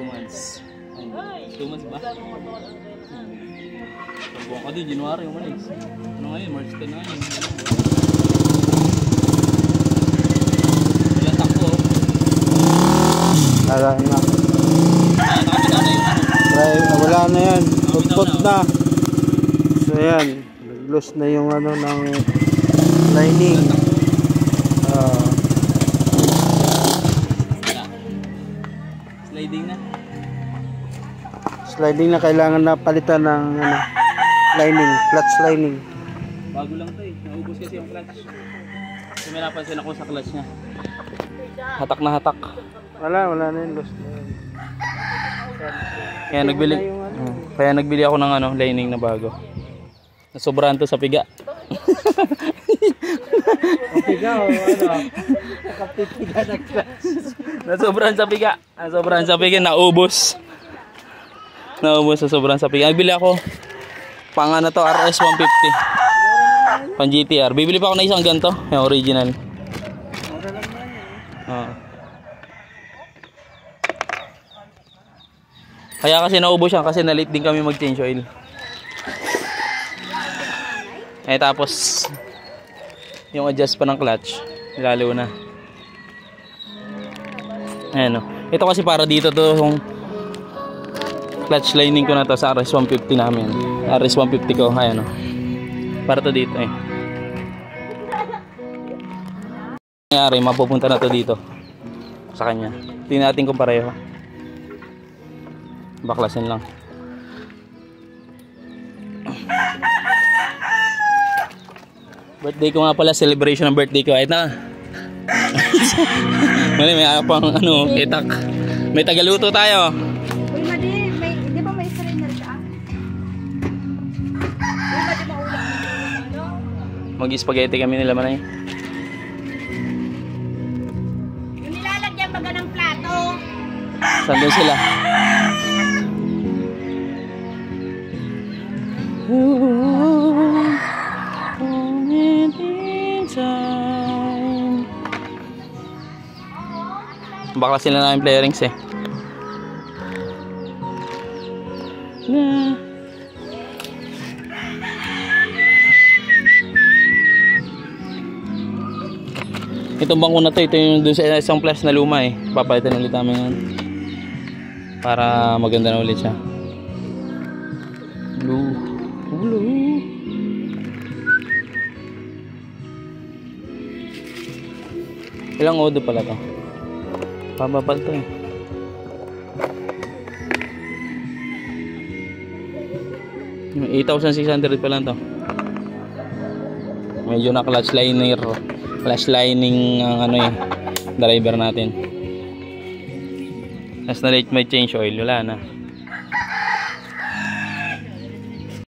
2 months. 2 months ba? Pagbuwan ka din, January umalis. Ano ngayon? March 10 na ngayon. Ilang takbo? Wala na. Wala na yan. Put na. So yan. Nag-loose na yung ano ng lining. Sliding na. Sliding na, kailangan na palitan ng ano, lining, clutch lining. Bago lang to eh. Naubos kasi yung clutch. Kasi may napansin ako sa clutch niya. Hatak na hatak. Wala na yung loose na yun. Kaya nagbili ako ng ano, lining na bago. Nasobrahan to sa piga. Piga o ano? Nakapipiga na clutch. Nasobrahan sa piga. Nasobrahan sa piga, naubos. Naubos sa sobrang sa piga. Nagbili ako pang ano to, RS 150. Pang GTR. Bibili pa ako na isang ganito, yung original. Kaya kasi naubos siya kasi na-late din kami mag-change oil. Eh tapos yung adjust pa ng clutch, lalo na. Ayan o. Ito kasi para dito to yung clutch lining ko na to sa RS 150 namin. RS 150 ko, ayan o. Para to dito eh. Nangyari, mapupunta na to dito sa kanya. Tingnan natin kung pareho. Baklasin lang. Birthday ko nga pala, celebration ng birthday ko. Ay na. May apang ano, itak. May tagaluto tayo. Uy, Madi, di ba may strainer ka? Uy, Madi, maulang. Mag-spaghetti kami nila manay. Yung nilalagyan baga ng plato. Saan doon sila? Bakla sila namin playerings eh. Itong bangko na to, ito yung dun sa isang plus na luma eh. Papalitan ulit namin yan para maganda na ulit siya. Ilang odo pala to? Pababal to eh. Yung 8,600 pa lang to. Medyo na clutch lining ang ano eh, driver natin. As na late may change oil, wala na.